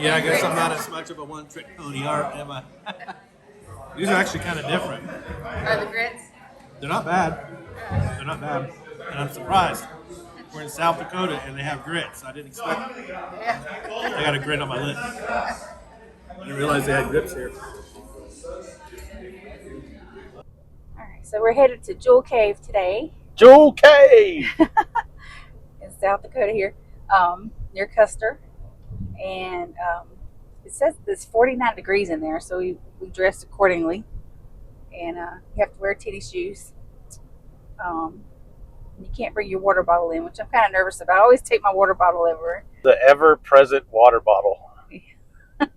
Yeah, I guess I'm not as much of a one-trick pony, am I? These are actually kind of different. Are the grits? They're not bad. They're not bad. And I'm surprised. We're in South Dakota and they have grits. I didn't expect it. Yeah. I got a grit on my lip. I didn't realize they had grits here. All right, so we're headed to Jewel Cave today. Jewel Cave! In South Dakota here, near Custer. And it says it's 49 degrees in there, so we dressed accordingly. And you have to wear tennis shoes. You can't bring your water bottle in, which I'm kind of nervous about. I always take my water bottle everywhere. The ever-present water bottle. What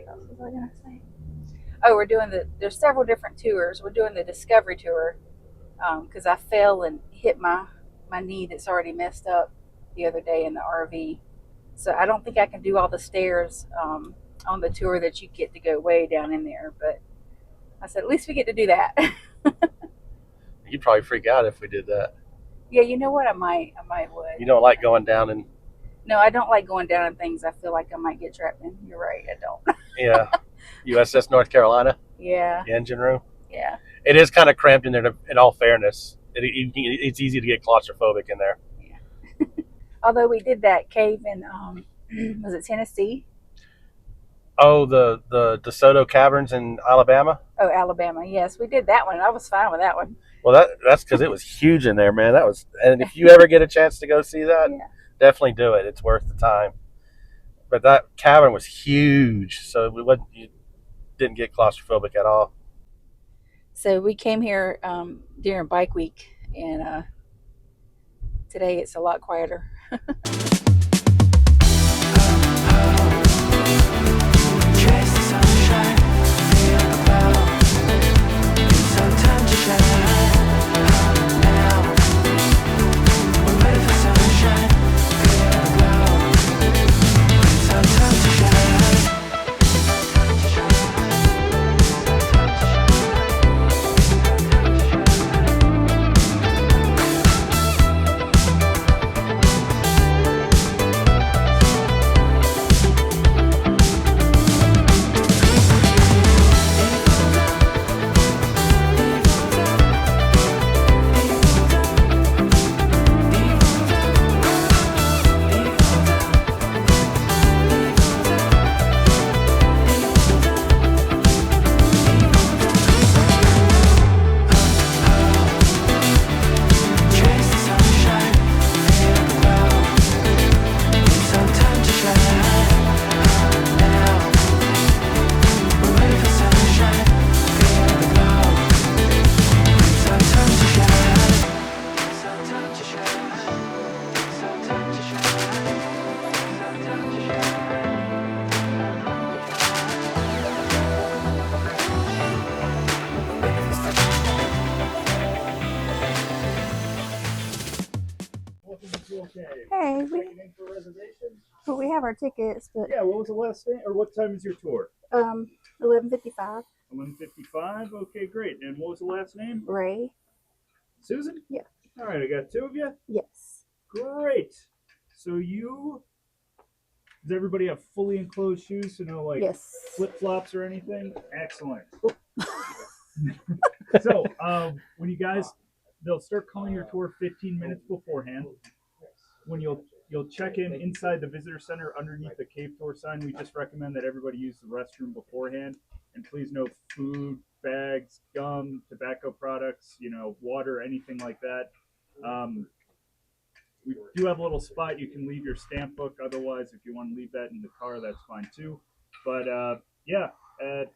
else was I going to say? Oh, there's several different tours. We're doing the Discovery Tour because I fell and hit my knee that's already messed up the other day in the RV. So I don't think I can do all the stairs on the tour that you get to go way down in there. But I said, at least we get to do that. You'd probably freak out if we did that. Yeah, you know what? I might would. You don't like going down and... No, I don't like going down in things I feel like I might get trapped in. You're right, I don't. Yeah. USS North Carolina? Yeah. The engine room? Yeah. It is kind of cramped in there, in all fairness. It's easy to get claustrophobic in there. Yeah. Although we did that cave in, was it Tennessee? Oh, the DeSoto Caverns in Alabama? Oh, Alabama. Yes, we did that one. I was fine with that one. Well, that's because it was huge in there, man. And if you ever get a chance to go see that, Yeah. Definitely do it. It's worth the time. But that cavern was huge, so you didn't get claustrophobic at all. So we came here during bike week, and today it's a lot quieter. Hey, we have our tickets, but yeah. What was the last name, or what time is your tour? 11:55. 11:55. Okay, great. And what was the last name? Ray. Susan. Yeah. All right, I got two of you. Yes. Great. So does everybody have fully enclosed shoes? So no yes. flip flops or anything? Excellent. So when you guys, they'll start calling your tour 15 minutes beforehand. When you'll check in inside the visitor center underneath the cave tour sign. We just recommend that everybody use the restroom beforehand, and please no food, bags, gum, tobacco products, water, anything like that. We do have a little spot you can leave your stamp book. Otherwise, if you want to leave that in the car, that's fine too. But yeah, at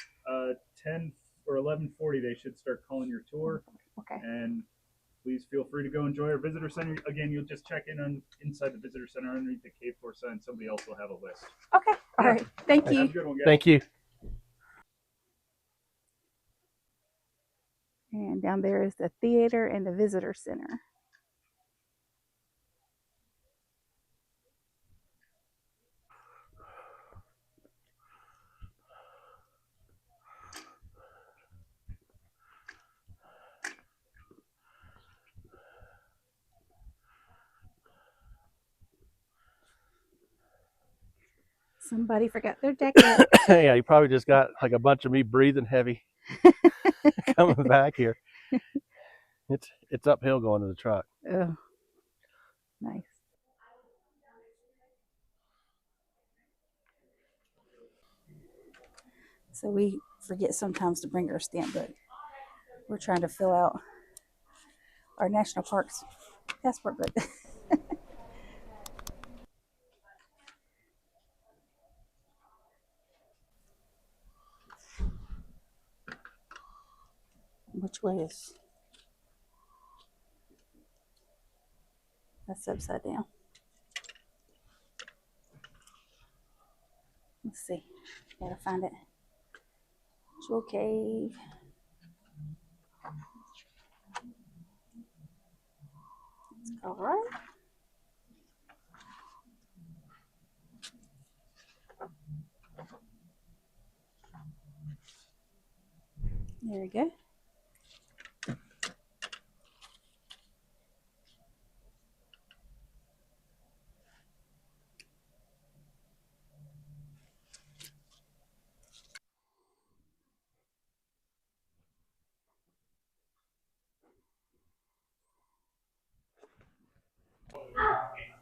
10 or 11:40, they should start calling your tour. Okay. And please feel free to go enjoy our visitor center. Again, you'll just check in inside the visitor center underneath the cave tour sign. Somebody else will have a list. Okay. All right. Thank you. Have a good one, guys. Thank you. And down there is the theater and the visitor center. Somebody forgot their jacket. Yeah, you probably just got like a bunch of me breathing heavy coming back here. It's uphill going to the truck. Oh, nice. So we forget sometimes to bring our stamp book. We're trying to fill out our national parks passport book. Which way is? That's upside down. Let's see. Gotta find it. Jewel Cave. It's all right. There we go.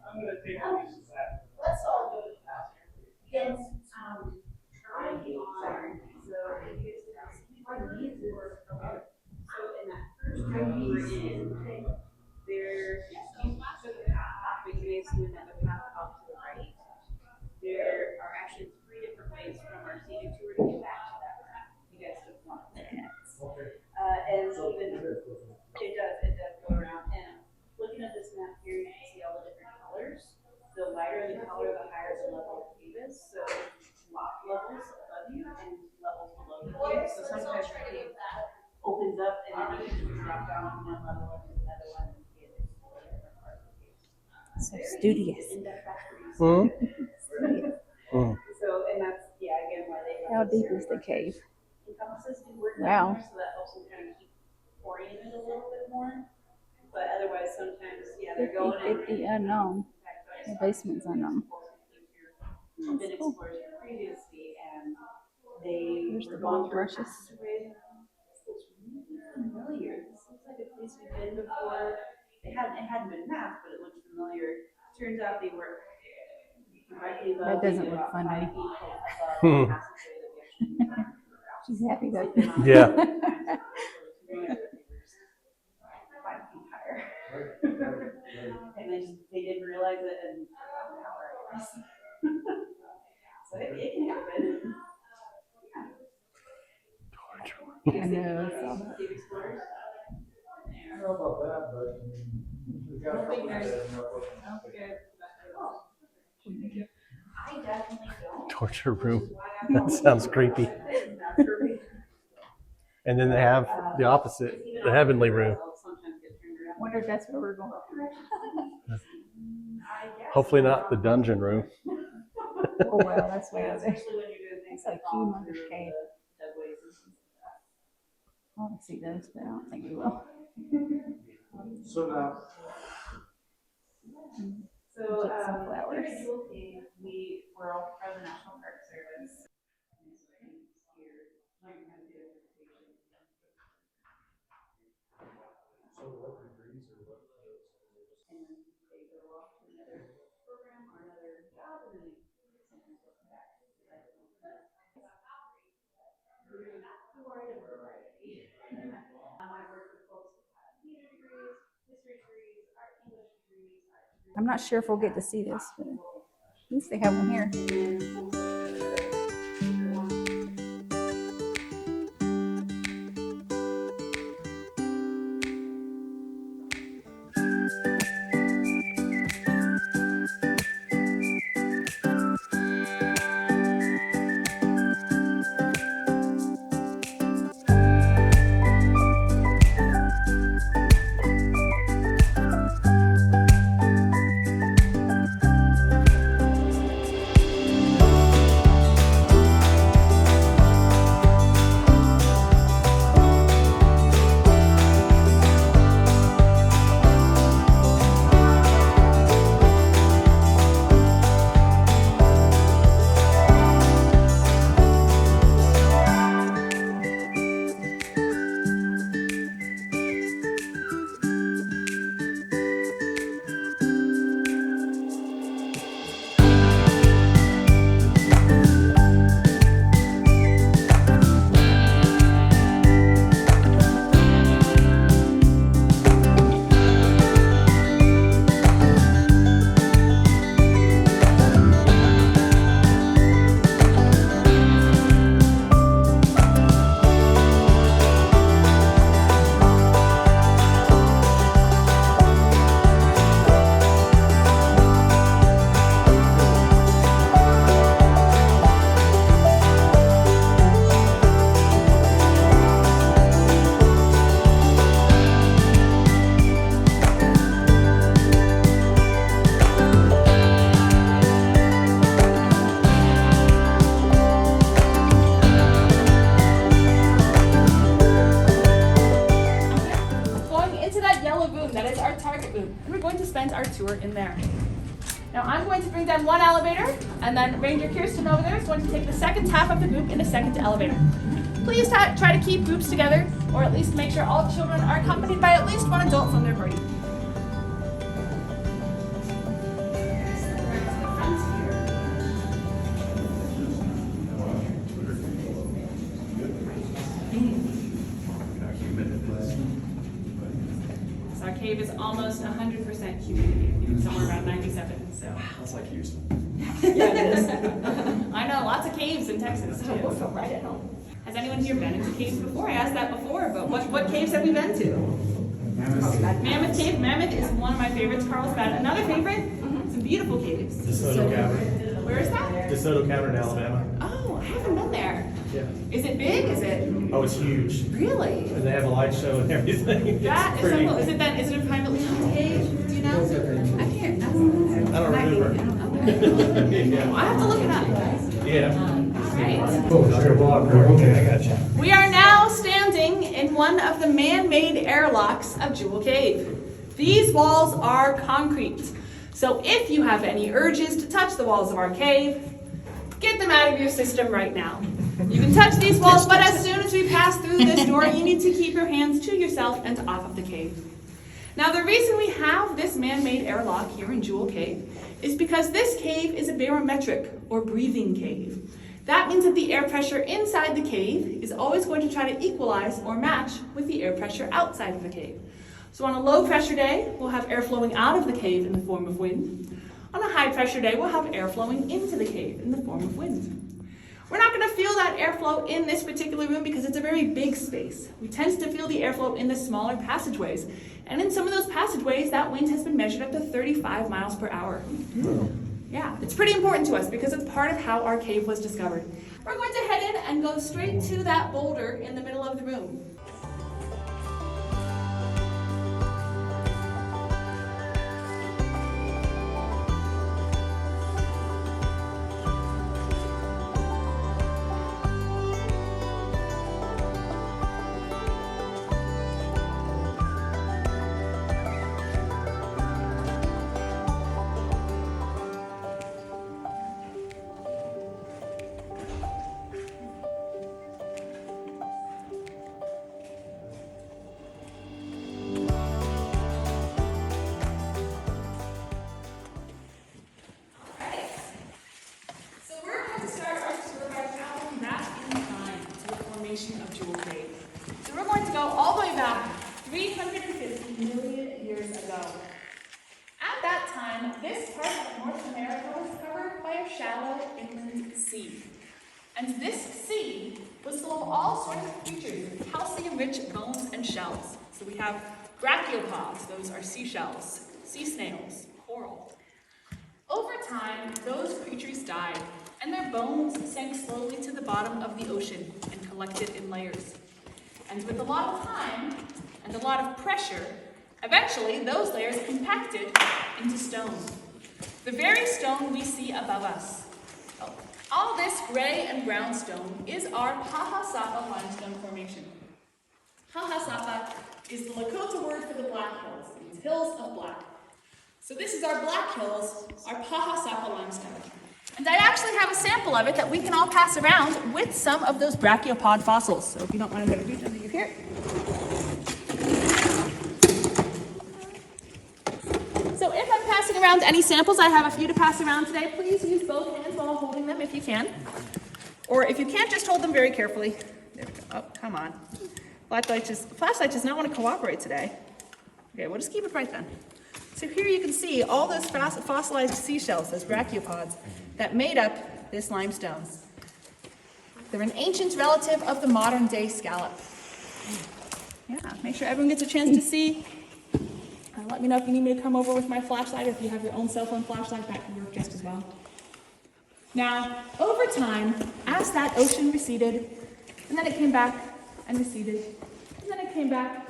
I'm gonna take a piece of that. Let's all go to the bathroom. Yes, trying to so in that first time we were in, there, you took a path, but you guys went another path off to the right. There are actually 3 different ways from our scenic tour to get back to that path. You guys just want that. And even, it does go around. And looking at this map here, you can see all the different colors. The lighter the color, the higher the level of cave is. So levels above you and levels below the cave. So sometimes the cave opens up and then you can drop down from one level to another one and get explore different parts of the cave. So studious. So, and that's, again, why they How deep is the cave? encompasses do work Wow. down there, so that helps them kind of keep oriented a little bit more. But otherwise, sometimes, they're going 50 unknown. The basement's unknown. Been explored previously, and they Here's the were going gold through brushes. passageway. This looks really familiar. This looks like a place we've been before. It hadn't been mapped, but it looked familiar. Turns out they were directly above. That doesn't maybe look about fun to 5 me. feet above the passageway that we actually found. She's happy though. Yeah. 5 feet higher. And they didn't realize it and so it can happen. I know. I saw that. Cave explorers. I don't know about that, but we got a couple I definitely don't. Torture room. That sounds creepy. And then they have the opposite, the heavenly room. Wonder if that's where we're going. Hopefully not the dungeon room. Oh well, that's way over there. Especially when you're doing things It's like like humongous cave. deadways and things like that. I want to see those, but I don't think we will. So now, So, Get some flowers. here at Jewel Cave, we're all part of the National Park Service. so what degrees or what? And then they go off to another program or another job, and then they sometimes go back. I work with folks who have theater degrees, history degrees, art English degrees, art degrees. I'm not sure if we'll get to see this, but at least they have one here. Now I'm going to bring down one elevator, and then Ranger Kirsten over there is going to take the second half of the group in a second elevator. Please try to keep groups together, or at least make sure all children are accompanied by at least one adult from their party. Our cave is almost 100% humidity, somewhere around 97. So That's like Houston. yeah, it is. I know, lots of caves in Texas too. We'll feel right at home. Has anyone here been into caves before? I asked that before, but what caves have we been to? Mammoth Cave. Mammoth is one of my favorites. Carlsbad, another favorite. Some beautiful caves. DeSoto Cavern. Where is that? DeSoto Cavern, Alabama. Oh, I haven't been there. Yeah. Is it big? Is it Oh, it's huge. really? And they have a light show and everything. That It's is so pretty. cool. Is it then? Is it a privately owned cave? Do you know? I can't. I don't remember. Yeah. I have to look it up. Yeah. Right. Okay, I got you. We are now standing in one of the man-made airlocks of Jewel Cave. These walls are concrete, so if you have any urges to touch the walls of our cave, get them out of your system right now. You can touch these walls, but as soon as we pass through this door, you need to keep your hands to yourself and off of the cave. Now, the reason we have this man-made airlock here in Jewel Cave is because this cave is a barometric or breathing cave. That means that the air pressure inside the cave is always going to try to equalize or match with the air pressure outside of the cave. So on a low pressure day, we'll have air flowing out of the cave in the form of wind. On a high pressure day, we'll have air flowing into the cave in the form of wind. We're not going to feel that airflow in this particular room because it's a very big space. We tend to feel the airflow in the smaller passageways. And in some of those passageways, that wind has been measured up to 35 miles per hour. Yeah, it's pretty important to us because it's part of how our cave was discovered. We're going to head in and go straight to that boulder in the middle of the room. Of Jewel Cave. So we're going to go all the way back 350 million years ago. At that time, this part of North America was covered by a shallow inland sea. And this sea was full of all sorts of creatures with calcium-rich bones and shells. So we have brachiopods, those are seashells, sea snails, coral. Over time, those creatures died, and their bones sank slowly to the bottom of the ocean and collected in layers. And with a lot of time and a lot of pressure, eventually those layers compacted into stone. The very stone we see above us. All this gray and brown stone is our Pahasapa limestone formation. Pahasapa is the Lakota word for the Black Hills. It means hills of black. So this is our Black Hills, our Pahasapa limestone. And I actually have a sample of it that we can all pass around with some of those brachiopod fossils. So if you don't want to go to do something here. So if I'm passing around any samples, I have a few to pass around today. Please use both hands while holding them if you can. Or if you can't, just hold them very carefully. There we go. Oh, come on. Flashlight does not want to cooperate today. Okay, we'll just keep it right then. So here you can see all those fossilized seashells, those brachiopods, that made up this limestone. They're an ancient relative of the modern day scallop. Yeah, make sure everyone gets a chance to see. Let me know if you need me to come over with my flashlight, or if you have your own cell phone flashlight, that can work just as well. Now, over time, as that ocean receded, and then it came back and receded, and then it came back,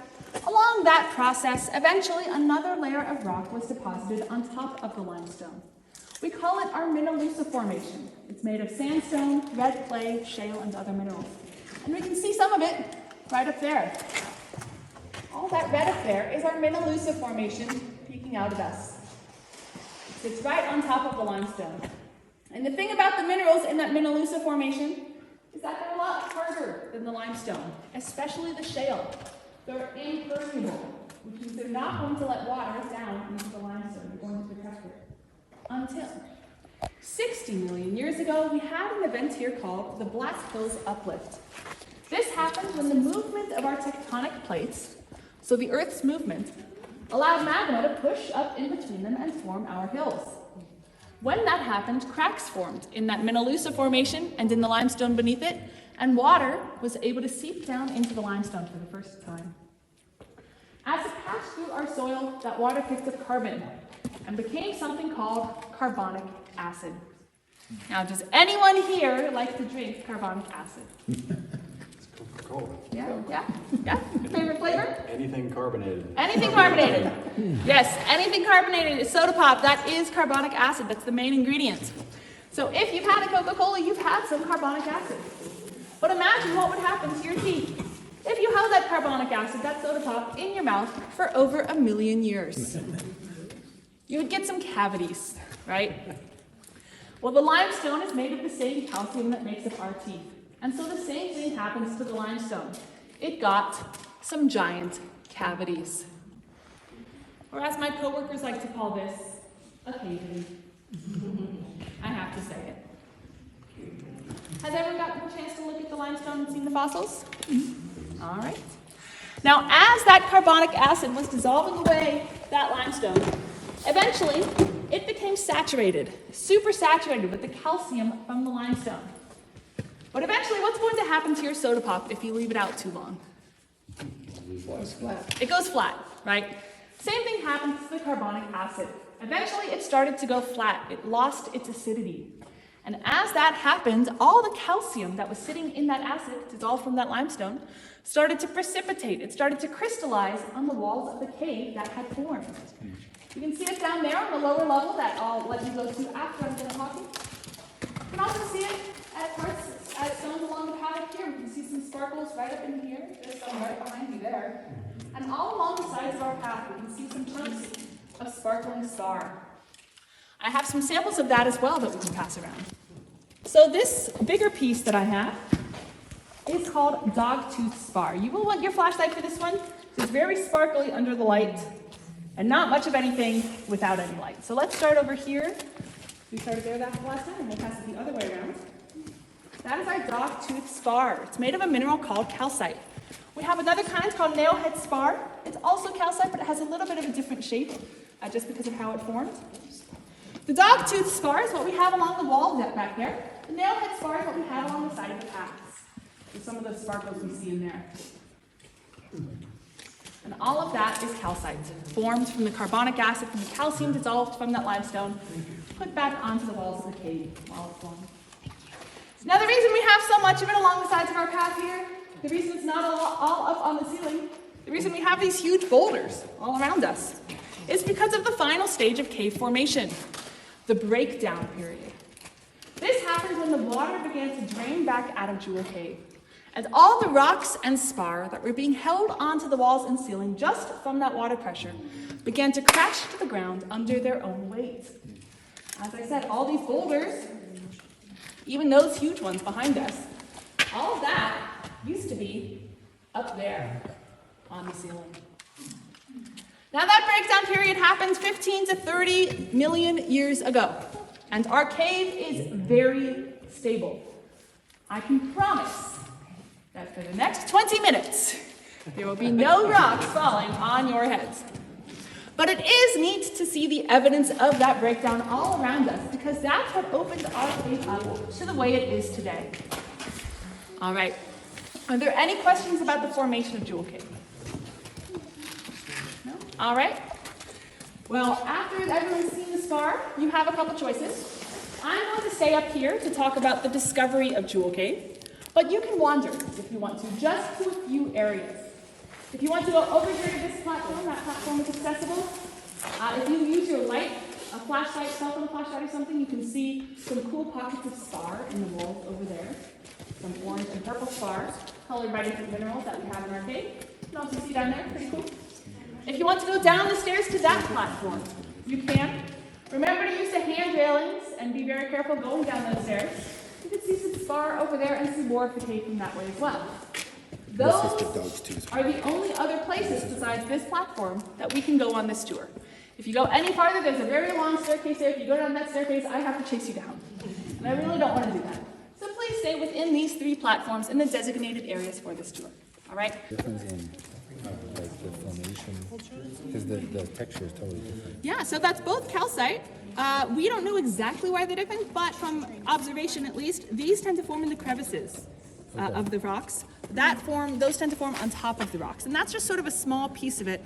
along that process, eventually another layer of rock was deposited on top of the limestone. We call it our Minnaloosa Formation. It's made of sandstone, red clay, shale, and other minerals. And we can see some of it right up there. All that red up there is our Minnaloosa Formation peeking out at us. sits right on top of the limestone. And the thing about the minerals in that Menalusa formation is that they're a lot harder than the limestone, especially the shale. They're impermeable, which means they're not going to let water down into the limestone. They're going to protect it. Until 60 million years ago, we had an event here called the Black Hills Uplift. This happened when the movement of our tectonic plates, so the Earth's movement, allowed magma to push up in between them and form our hills. When that happened, cracks formed in that Menalusa formation and in the limestone beneath it, and water was able to seep down into the limestone for the first time. As it passed through our soil, that water picked up carbon and became something called carbonic acid. Now, does anyone here like to drink carbonic acid? Coca-Cola. Yeah. Favorite flavor? Anything carbonated. Anything carbonated. Yes, anything carbonated is soda pop. That is carbonic acid. That's the main ingredient. So if you've had a Coca-Cola, you've had some carbonic acid. But imagine what would happen to your teeth if you held that carbonic acid, that soda pop, in your mouth for over 1 million years. You would get some cavities, right? Well, the limestone is made of the same calcium that makes up our teeth. And so the same thing happens to the limestone. It got some giant cavities. Or as my coworkers like to call this, a cavity. I have to say it. Has everyone gotten a chance to look at the limestone and seen the fossils? All right. Now, as that carbonic acid was dissolving away that limestone, eventually it became saturated, super saturated with the calcium from the limestone. But eventually, what's going to happen to your soda pop if you leave it out too long? It goes flat, right? Same thing happens to the carbonic acid. Eventually, it started to go flat. It lost its acidity. And as that happened, all the calcium that was sitting in that acid, dissolved from that limestone, started to precipitate. It started to crystallize on the walls of the cave that had formed. You can see it down there on the lower level that I'll let you go to after I'm done talking. You can also see it at stones along the path here. We can see some sparkles right up in here. There's some right behind you there. And all along the sides of our path, we can see some chunks of sparkling spar. I have some samples of that as well that we can pass around. So this bigger piece that I have is called dogtooth spar. You will want your flashlight for this one. It's very sparkly under the light and not much of anything without any light. So let's start over here. We started there that last time and we'll pass it the other way around. That is our dogtooth spar. It's made of a mineral called calcite. We have another kind called nailhead spar. It's also calcite, but it has a little bit of a different shape just because of how it formed. The dogtooth spar is what we have along the wall back there. The nailhead spar is what we have along the side of the paths. So some of those sparkles we see in there. And all of that is calcite, formed from the carbonic acid, from the calcium dissolved from that limestone, put back onto the walls of the cave while it's formed. Now the reason we have so much of it along the sides of our path here, the reason it's not all up on the ceiling, the reason we have these huge boulders all around us, is because of the final stage of cave formation, the breakdown period. This happened when the water began to drain back out of Jewel Cave, and all the rocks and spar that were being held onto the walls and ceiling just from that water pressure began to crash to the ground under their own weight. As I said, all these boulders, even those huge ones behind us, all of that used to be up there on the ceiling. Now that breakdown period happened 15 to 30 million years ago, and our cave is very stable. I can promise that for the next 20 minutes, there will be no rocks falling on your heads. But it is neat to see the evidence of that breakdown all around us, because that's what opened our cave up to the way it is today. All right. Are there any questions about the formation of Jewel Cave? No? All right. Well, after everyone's seen the spar, you have a couple choices. I'm going to stay up here to talk about the discovery of Jewel Cave, but you can wander, if you want to, just to a few areas. If you want to go over here to this platform, that platform is accessible. If you use your light, a flashlight, cell phone flashlight or something, you can see some cool pockets of spar in the walls over there. Some orange and purple spars, colored by different minerals that we have in our cave. You can also see down there, pretty cool. If you want to go down the stairs to that platform, you can. Remember to use the hand railings and be very careful going down those stairs. You can see some spar over there and some more of the cave from that way as well. Those are the only other places besides this platform that we can go on this tour. If you go any farther, there's a very long staircase there. If you go down that staircase, I have to chase you down. And I really don't want to do that. So please stay within these 3 platforms in the designated areas for this tour. All right? Difference in like the formation, because the texture is totally different. Yeah, so that's both calcite. We don't know exactly why they're different, but from observation at least, these tend to form in the crevices of the rocks. Those tend to form on top of the rocks, and that's just sort of a small piece of it.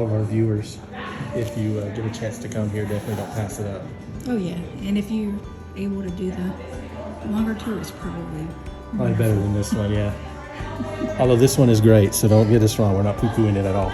all of our viewers, if you get a chance to come here, definitely don't pass it up. Oh yeah, and if you're able to do the longer tour, it's probably Better than this one, yeah. Although this one is great, so don't get us wrong, we're not poo-pooing it at all.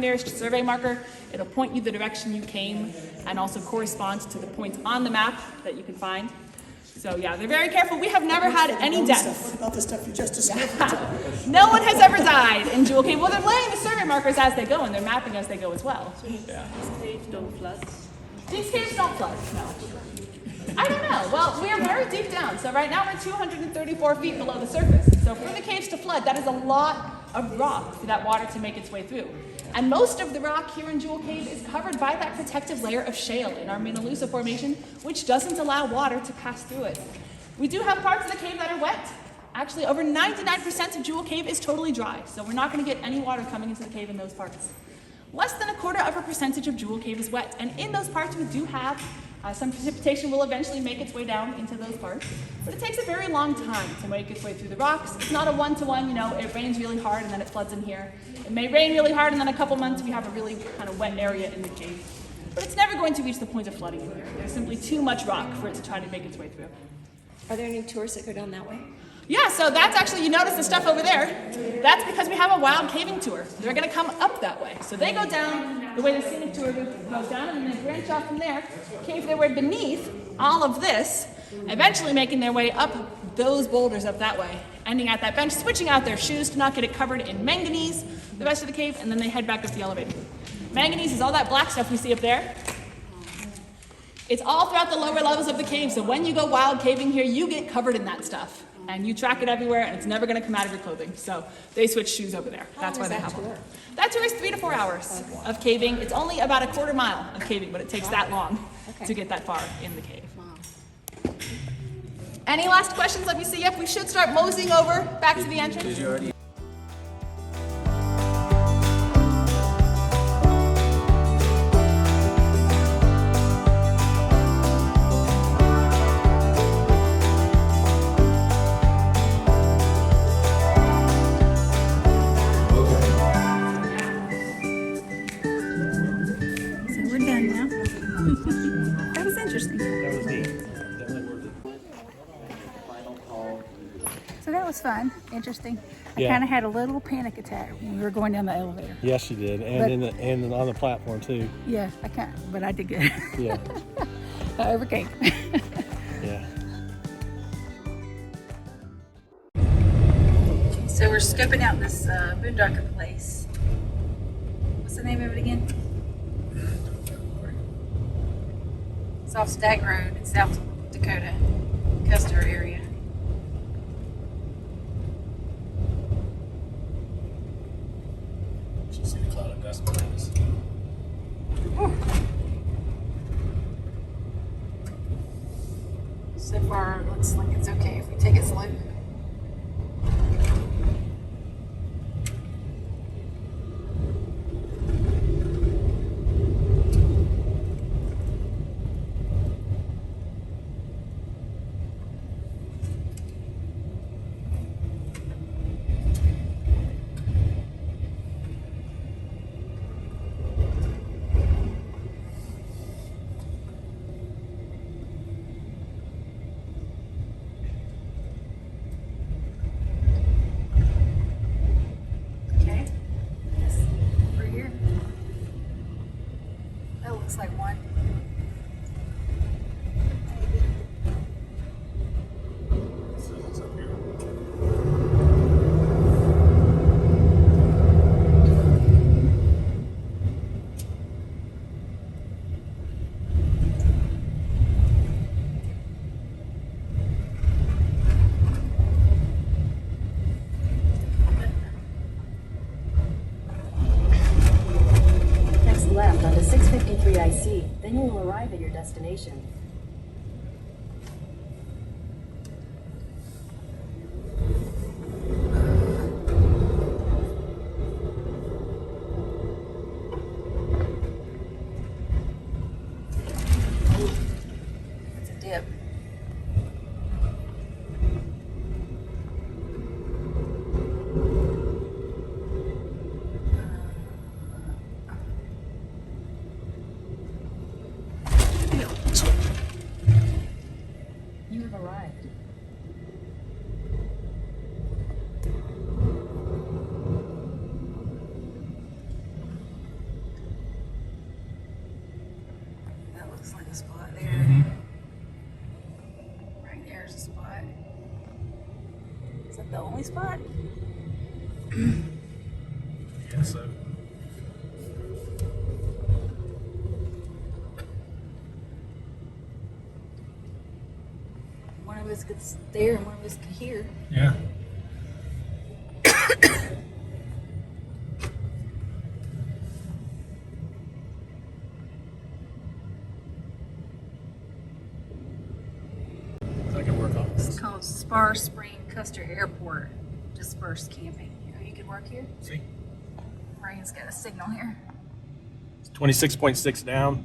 Nearest survey marker, it'll point you the direction you came and also corresponds to the points on the map that you can find. So yeah, they're very careful. We have never had any deaths. What about the stuff you just discovered? No one has ever died in Jewel Cave. Well, they're laying the survey markers as they go and they're mapping as they go as well. Stage don't flood. These caves don't flood, no. I don't know. Well, we are very deep down. So right now we're 234 feet below the surface. So for the caves to flood, that is a lot of rock for that water to make its way through. And most of the rock here in Jewel Cave is covered by that protective layer of shale in our Menalusa Formation, which doesn't allow water to pass through it. We do have parts of the cave that are wet. Actually, over 99% of Jewel Cave is totally dry, so we're not going to get any water coming into the cave in those parts. Less than 1/4% of Jewel Cave is wet, and in those parts we do have some precipitation will eventually make its way down into those parts, but it takes a very long time to make its way through the rocks. It's not a one-to-one, you know, it rains really hard and then it floods in here. It may rain really hard and then a couple months we have a really kind of wet area in the cave. But it's never going to reach the point of flooding in here. There's simply too much rock for it to try to make its way through. Are there any tours that go down that way? Yeah, so that's actually, you notice the stuff over there. That's because we have a wild caving tour. They're going to come up that way. So they go down the way the scenic tour goes down, and then they branch off from there, cave their way beneath all of this, eventually making their way up those boulders up that way, ending at that bench, switching out their shoes to not get it covered in manganese the rest of the cave, and then they head back up the elevator. Manganese is all that black stuff we see up there. It's all throughout the lower levels of the cave, so when you go wild caving here, you get covered in that stuff. And you track it everywhere, and it's never going to come out of your clothing. So they switch shoes over there. That's why they have one. That tour is 3 to 4 hours of caving. It's only about 1/4 mile of caving, but it takes that long to get that far in the cave. Any last questions? Let me see. Yep, we should start moseying over back to the entrance. That was interesting. That was neat. Definitely worth it. So that was fun, interesting. I Yeah. kind of had a little panic attack when we were going down the elevator. Yes, you did, and and on the platform too. Yeah, but I did good. Yeah. I overcame. Yeah. So we're scoping out this boondocker place. What's the name of it again? It's off Stagg Road in South Dakota, Custer area. Should see the cloud of dust behind us. So far, it looks like it's okay if we take it slow. Okay. Yes. Over here. That looks like one. Next left onto 653 IC, then you will arrive at your destination. It's a dip. You have arrived. That looks like a spot there. Right there's a spot. Is that the only spot? Yeah, so. of us could there and one of us could hear. Yeah. I can work on It's this. called Spar Spring Custer Airport Dispersed Camping. You could work here. See? Ryan's got a signal here. It's 26.6 down.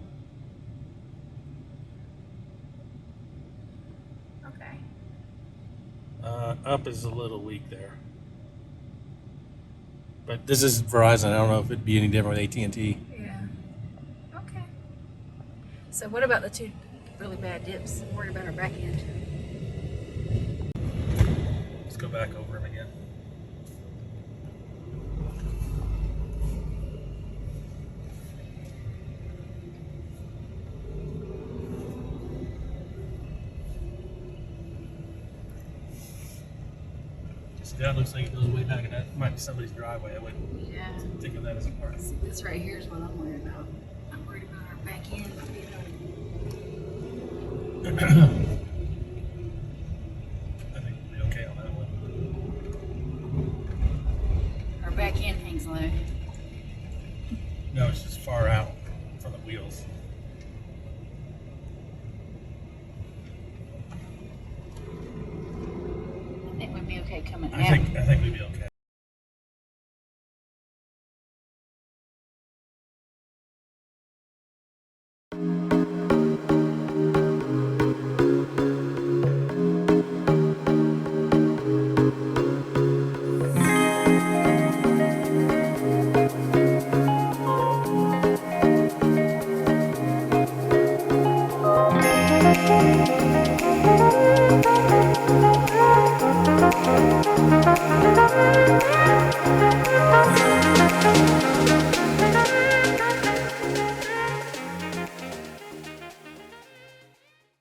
Okay. Up is a little weak there. But this is Verizon. I don't know if it'd be any different with AT&T. Yeah. Okay. So what about the two really bad dips? I'm worried about our back end. Let's go back over them again. See, that looks like it goes way back, and that might be somebody's driveway. I wouldn't Yeah. think of that as a part. See, this right here is what I'm worried about. I'm worried about our back end being I think we'll be okay on that one. our back end hangs low. No, it's just far out from the wheels. I think we'd be okay coming I out. think we'd be okay.